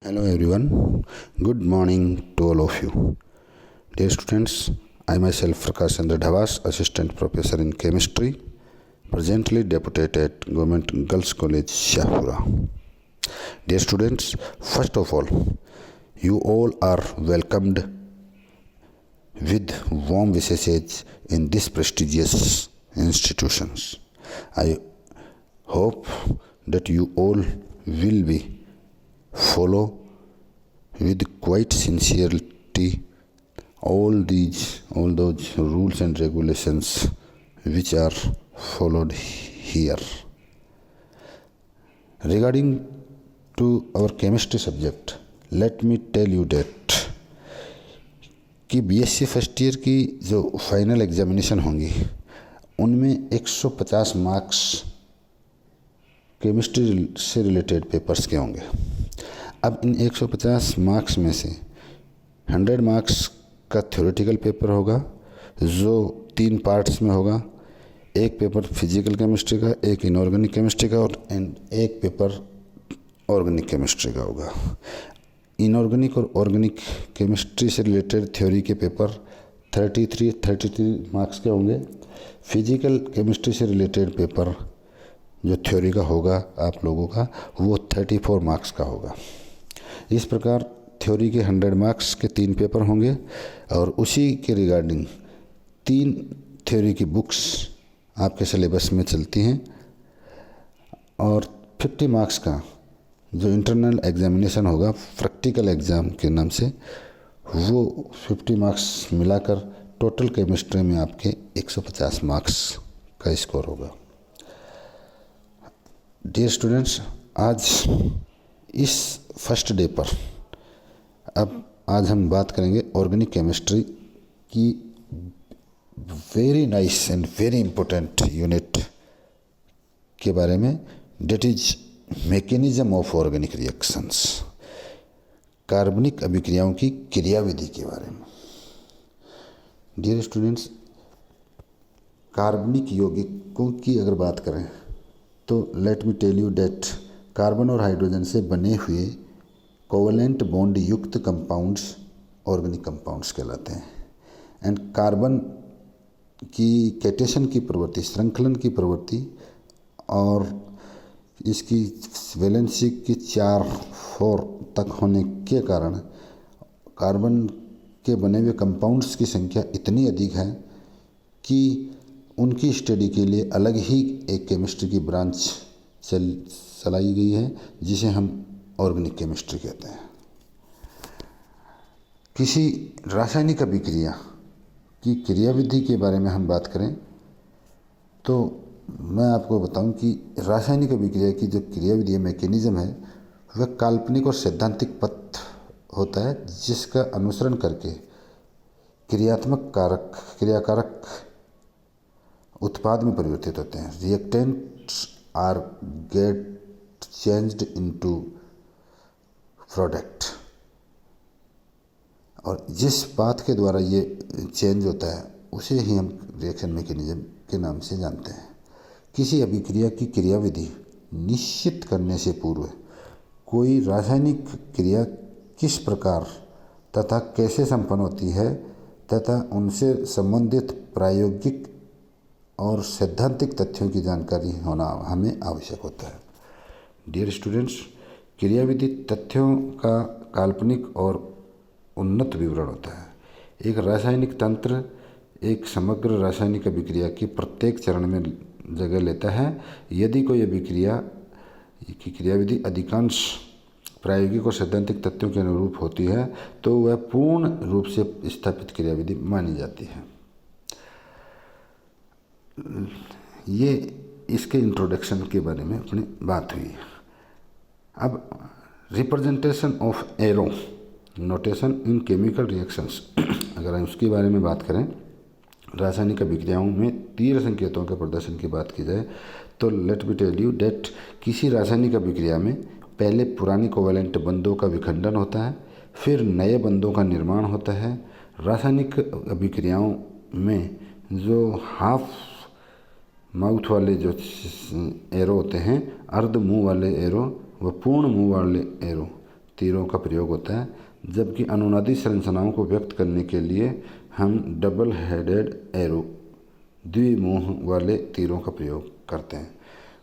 Hello everyone, good morning to all of you. Dear students, I myself Prakash Chandra Dhavas, Assistant Professor in Chemistry, presently deputed at Government Girls College, Shahpura. Dear students, first of all, you all are welcomed with warm wishes in this prestigious institutions. I hope that you all will be follow with quite sincerity all those rules and regulations which are followed here. Regarding to our chemistry subject, let me tell you that कि BSc first year की जो final examination होंगी उनमें 150 marks chemistry से related papers के होंगे। अब इन 150 marks में से 100 मार्क्स का थ्योरेटिकल पेपर होगा जो 3 पार्ट्स में होगा। एक पेपर फिजिकल केमिस्ट्री का, एक इनऑर्गेनिक केमिस्ट्री का और एक पेपर ऑर्गेनिक केमिस्ट्री का होगा। इनऑर्गेनिक और ऑर्गेनिक केमिस्ट्री से रिलेटेड थ्योरी के पेपर 33 मार्क्स के होंगे। फिजिकल केमिस्ट्री से रिलेटेड पेपर जो थ्योरी का होगा आप लोगों का वो 34 मार्क्स का होगा। इस प्रकार थ्योरी के 100 मार्क्स के 3 पेपर होंगे और उसी के रिगार्डिंग 3 थ्योरी की बुक्स आपके सिलेबस में चलती हैं और 50 मार्क्स का जो इंटरनल एग्जामिनेशन होगा प्रैक्टिकल एग्ज़ाम के नाम से वो 50 मार्क्स मिलाकर टोटल केमिस्ट्री में आपके 150 मार्क्स का स्कोर होगा। डियर स्टूडेंट्स, आज इस फर्स्ट डे पर आज हम बात करेंगे ऑर्गेनिक केमिस्ट्री की very nice and very important unit के बारे में, that is mechanism of organic reactions, कार्बनिक अभिक्रियाओं की क्रियाविधि के बारे में। डियर स्टूडेंट्स, कार्बनिक यौगिकों की अगर बात करें तो let me tell you that carbon और हाइड्रोजन से बने हुए कोवेलेंट बॉन्ड युक्त कंपाउंड्स ऑर्गेनिक कंपाउंड्स कहलाते हैं। एंड कार्बन की कैटेशन की प्रवृत्ति, श्रृंखलन की प्रवृत्ति और इसकी वैलेंसी की 4 तक होने के कारण कार्बन के बने हुए कंपाउंड्स की संख्या इतनी अधिक है कि उनकी स्टडी के लिए अलग ही एक केमिस्ट्री की ब्रांच चलाई गई है जिसे हम ऑर्गेनिक केमिस्ट्री कहते हैं। किसी रासायनिक अभिक्रिया की क्रियाविधि के बारे में हम बात करें तो मैं आपको बताऊं कि रासायनिक अभिक्रिया की जो क्रियाविधि है, मैकेनिज्म है, वह काल्पनिक और सैद्धांतिक पथ होता है जिसका अनुसरण करके क्रियाकारक उत्पाद में परिवर्तित होते हैं। Reactants are get changed into product, और जिस बात के द्वारा ये चेंज होता है उसे ही हम रिएक्शन मैकेनिज्म के नाम से जानते हैं। किसी अभिक्रिया की क्रियाविधि निश्चित करने से पूर्व कोई रासायनिक क्रिया किस प्रकार तथा कैसे संपन्न होती है तथा उनसे संबंधित प्रायोगिक और सैद्धांतिक तथ्यों की जानकारी होना हमें आवश्यक होता है। डियर स्टूडेंट्स, क्रियाविधि तथ्यों का काल्पनिक और उन्नत विवरण होता है। एक रासायनिक तंत्र एक समग्र रासायनिक अभिक्रिया की प्रत्येक चरण में जगह लेता है। यदि कोई अभिक्रिया की क्रियाविधि अधिकांश प्रायोगिक और सैद्धांतिक तथ्यों के अनुरूप होती है तो वह पूर्ण रूप से स्थापित क्रियाविधि मानी जाती है। ये इसके इंट्रोडक्शन के बारे में अपनी बात हुई। अब representation of arrow notation in chemical reactions, अगर हम उसके बारे में बात करें, रासायनिक अभिक्रियाओं में तीव्र संकेतों के प्रदर्शन की बात की जाए तो let me tell you that किसी रासायनिक अभिक्रिया में पहले पुरानी कोवेलेंट बंधों का विखंडन होता है, फिर नए बंधों का निर्माण होता है। रासायनिक अभिक्रियाओं में जो हाफ माउथ वाले जो एरो होते हैं, अर्ध मुंह वाले एरो व पूर्ण मुंह वाले एरो तीरों का प्रयोग होता है, जबकि अनुनादी संरचनाओं को व्यक्त करने के लिए हम डबल हेडेड एरो द्विमुख वाले तीरों का प्रयोग करते हैं।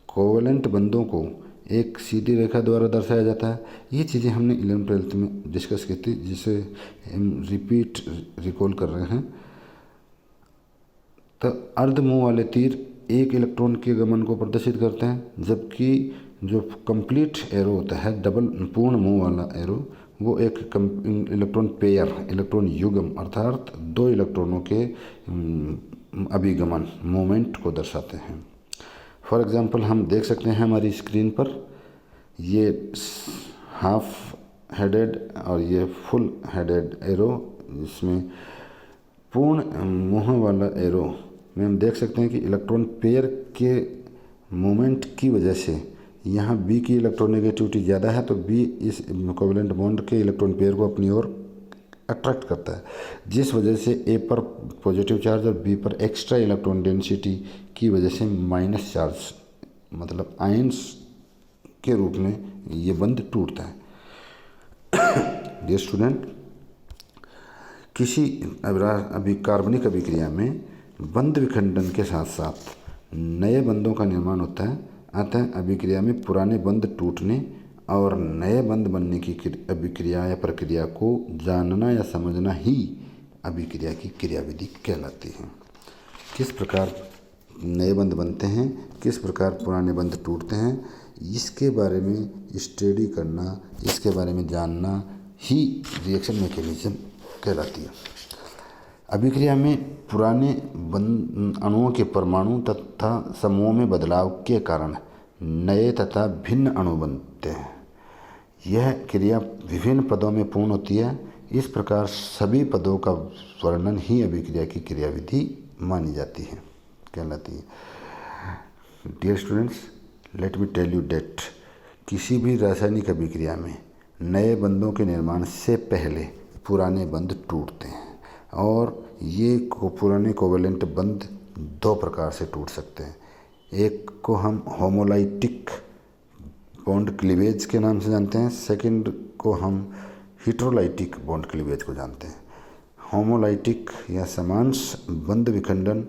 कोवेलेंट बंधों को एक सीधी रेखा द्वारा दर्शाया जाता है। ये चीज़ें हमने 11th-12th में डिस्कस की थी, जिसे हम रिकॉल कर रहे हैं। तो अर्धमुख वाले तीर एक इलेक्ट्रॉन के गमन को प्रदर्शित करते हैं, जबकि जो कंप्लीट एरो होता है, डबल पूर्ण मुंह वाला एरो, वो एक इलेक्ट्रॉन पेयर, इलेक्ट्रॉन युग्म अर्थात 2 इलेक्ट्रॉनों के अभिगमन मूवमेंट को दर्शाते हैं। फॉर एग्जांपल हम देख सकते हैं हमारी स्क्रीन पर ये हाफ हेडेड और ये फुल हेडेड एरो, इसमें पूर्ण मुंह वाला एरो में हम देख सकते हैं कि इलेक्ट्रॉन पेयर के मूवमेंट की वजह से यहाँ बी की इलेक्ट्रोनेगेटिविटी ज़्यादा है, तो बी इस कोवेलेंट बॉन्ड के इलेक्ट्रॉन पेयर को अपनी ओर अट्रैक्ट करता है, जिस वजह से ए पर पॉजिटिव चार्ज और बी पर एक्स्ट्रा इलेक्ट्रॉन डेंसिटी की वजह से माइनस चार्ज मतलब आयंस के रूप में ये बंध टूटता है। डियर स्टूडेंट, किसी अभी कार्बनिक अभिक्रिया में बंध विखंडन के साथ साथ नए बंधों का निर्माण होता है। अतः अभिक्रिया में पुराने बंध टूटने और नए बंध बनने की अभिक्रिया या प्रक्रिया को जानना या समझना ही अभिक्रिया की क्रियाविधि कहलाती है। किस प्रकार नए बंध बनते हैं, किस प्रकार पुराने बंध टूटते हैं, इसके बारे में स्टडी करना, इसके बारे में जानना ही रिएक्शन मैकेनिज्म कहलाती है। अभिक्रिया में पुराने अणुओं के परमाणु तथा समूहों में बदलाव के कारण नए तथा भिन्न अणु बनते हैं। यह क्रिया विभिन्न पदों में पूर्ण होती है। इस प्रकार सभी पदों का वर्णन ही अभिक्रिया की क्रियाविधि मानी जाती है, कहलाती है। Dear students, let me tell you that किसी भी रासायनिक अभिक्रिया में नए बंधों के निर्माण से पहले पुराने बंध टूटते हैं, और ये पुराने कोवेलेंट बंध 2 प्रकार से टूट सकते हैं। एक को हम होमोलाइटिक बॉन्ड क्लीवेज के नाम से जानते हैं, सेकंड को हम हेटेरोलाइटिक बॉन्ड क्लीवेज को जानते हैं। होमोलाइटिक या समांश बंध विखंडन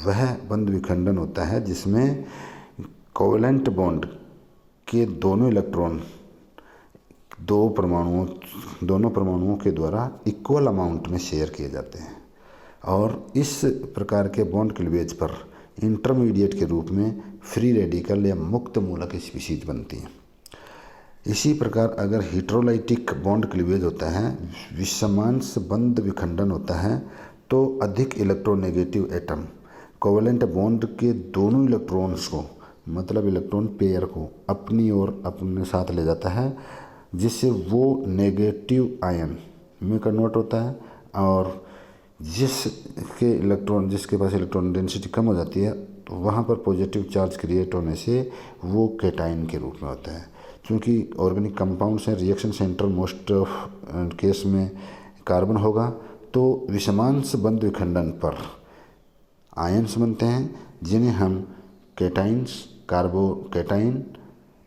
वह बंध विखंडन होता है जिसमें कोवेलेंट बॉन्ड के दोनों इलेक्ट्रॉन दोनों परमाणुओं के द्वारा इक्वल अमाउंट में शेयर किए जाते हैं, और इस प्रकार के बॉन्ड क्लीवेज पर इंटरमीडिएट के रूप में फ्री रेडिकल या मुक्त मूलक स्पीशीज बनती हैं। इसी प्रकार अगर हेटेरोलाइटिक बॉन्ड क्लीवेज होता है, विषमांश बंध विखंडन होता है, तो अधिक इलेक्ट्रोनेगेटिव एटम कोवेलेंट बॉन्ड के दोनों इलेक्ट्रॉन्स को मतलब इलेक्ट्रॉन पेयर को अपनी ओर अपने साथ ले जाता है, जिससे वो नेगेटिव आयन में कन्वर्ट होता है, और जिसके पास इलेक्ट्रॉन डेंसिटी कम हो जाती है, तो वहाँ पर पॉजिटिव चार्ज क्रिएट होने से वो कैटाइन के रूप में होता है। क्योंकि ऑर्गेनिक कंपाउंड्स हैं, reaction centre most of case में कार्बन होगा, तो विषमांश बंध विखंडन पर आयन्स बनते हैं, जिन्हें हम कैटाइन्स, कार्बोकैटाइन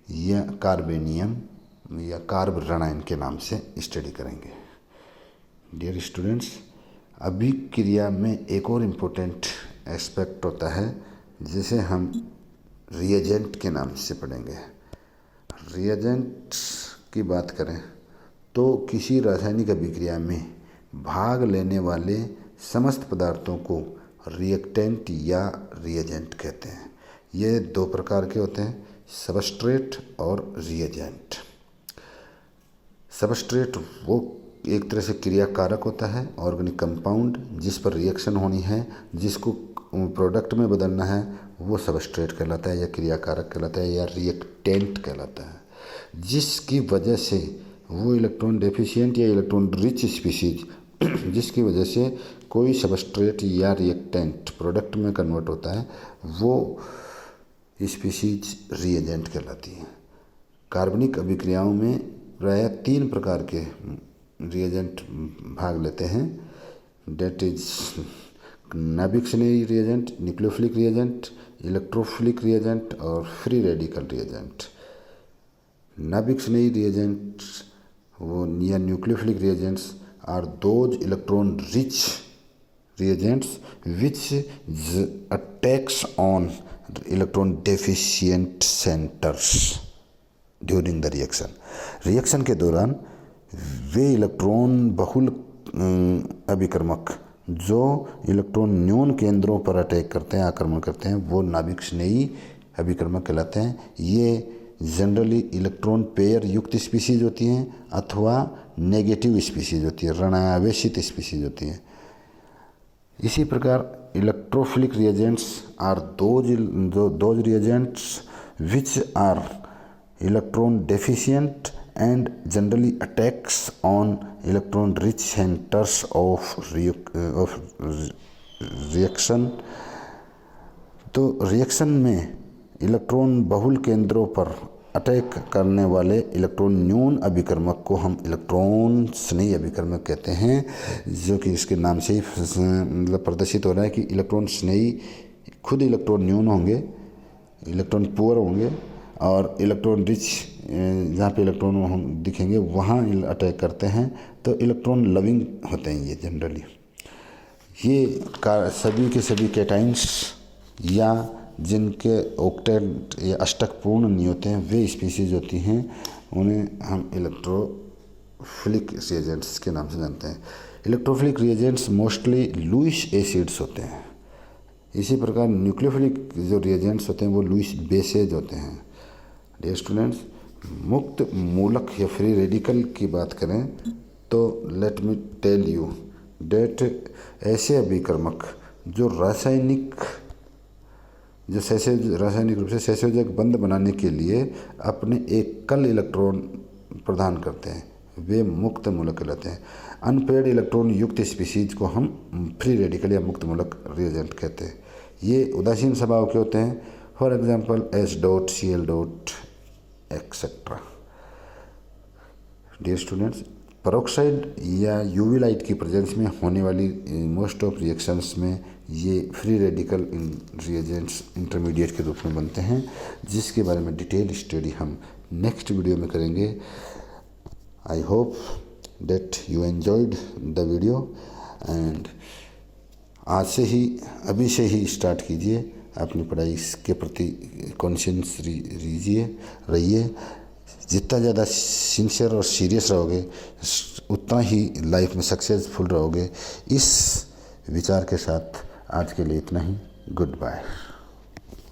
या कार्बेनियम या कार्बोरेनाइन के नाम से स्टडी करेंगे। डियर स्टूडेंट्स, अभिक्रिया में एक और इम्पोर्टेंट एस्पेक्ट होता है जिसे हम रिएजेंट के नाम से पढ़ेंगे। रिएजेंट की बात करें तो किसी रासायनिक अभिक्रिया में भाग लेने वाले समस्त पदार्थों को रिएक्टेंट या रिएजेंट कहते हैं। ये 2 प्रकार के होते हैं, सबस्ट्रेट और रिएजेंट। सबस्ट्रेट वो एक तरह से क्रियाकारक होता है, ऑर्गेनिक कंपाउंड जिस पर रिएक्शन होनी है, जिसको प्रोडक्ट में बदलना है, वो सबस्ट्रेट कहलाता है या क्रियाकारक कहलाता है या रिएक्टेंट कहलाता है, जिसकी वजह से वो इलेक्ट्रॉन डेफिशिएंट या इलेक्ट्रॉन रिच स्पीशीज जिसकी वजह से कोई सबस्ट्रेट या रिएक्टेंट प्रोडक्ट में कन्वर्ट होता है, वो स्पीशीज रिएजेंट कहलाती है। कार्बनिक अभिक्रियाओं में प्रायः 3 प्रकार के रिएजेंट भाग लेते हैं, डेट इज नाभिक-स्नेही reagent, nucleophilic reagent, electrophilic reagent और फ्री रेडिकल रिएजेंट। नाभिक-स्नेही रिएजेंट वो या nucleophilic reagents are those electron rich reagents which attacks on electron deficient centers during the reaction के दौरान वे इलेक्ट्रॉन बहुल अभिकर्मक जो इलेक्ट्रॉन न्यून केंद्रों पर अटैक करते हैं, आक्रमण करते हैं, वो नाभिक स्नेही अभिकर्मक कहलाते हैं। ये जनरली इलेक्ट्रॉन पेयर युक्त स्पीसीज होती हैं अथवा नेगेटिव स्पीसीज होती है, ऋणावेशित स्पीसीज होती हैं। इसी प्रकार electrophilic reagents are those reagents which are electron deficient and generally attacks on electron rich centres of reaction. तो रिएक्शन में इलेक्ट्रॉन बहुल केंद्रों पर अटैक करने वाले इलेक्ट्रॉन न्यून अभिकर्मक को हम इलेक्ट्रॉन स्नेही अभिकर्मक कहते हैं, जो कि इसके नाम से ही मतलब प्रदर्शित हो रहा है कि इलेक्ट्रॉन स्नेही खुद इलेक्ट्रॉन न्यून होंगे, इलेक्ट्रॉन पुअर होंगे, और इलेक्ट्रॉन रिच जहाँ पे इलेक्ट्रॉन हम दिखेंगे वहाँ अटैक करते हैं। तो इलेक्ट्रॉन लविंग होते हैं ये जनरली। ये सभी के सभी कैटाइंस या जिनके ऑक्टेट या अष्टक पूर्ण नहीं होते हैं वे स्पीसीज होती हैं, उन्हें हम इलेक्ट्रोफिलिक रिएजेंट्स के नाम से जानते हैं। Electrophilic reagents mostly Lewis acids होते हैं। इसी प्रकार न्यूक्लियोफिलिक जो रिएजेंट्स होते हैं वो लुईस बेसेज होते हैं। डियर स्टूडेंट्स, मुक्त मूलक या फ्री रेडिकल की बात करें तो let me tell you that ऐसे अभिकर्मक जो रासायनिक रूप से सहसंयोजक बंध बनाने के लिए अपने एकल इलेक्ट्रॉन प्रदान करते हैं, वे मुक्त मूलक कहलाते हैं। अनपेयर्ड इलेक्ट्रॉन युक्त स्पीसीज को हम फ्री रेडिकल या मुक्त मूलक रिएजेंट कहते हैं। ये उदासीन स्वभाव के होते हैं, for example S dot, Cl dot etcetera. Dear students, peroxide या यूवी लाइट की प्रेजेंस में होने वाली मोस्ट ऑफ रिएक्शंस में ये फ्री रेडिकल रिएजेंट्स इंटरमीडिएट के रूप में बनते हैं, जिसके बारे में डिटेल स्टडी हम नेक्स्ट वीडियो में करेंगे। I hope that you enjoyed the video and आज से ही, अभी से ही स्टार्ट कीजिए, अपनी पढ़ाई के प्रति कॉन्शियस रहिए। जितना ज़्यादा सिंसियर और सीरियस रहोगे उतना ही लाइफ में सक्सेसफुल रहोगे। इस विचार के साथ आज के लिए इतना ही। Good bye.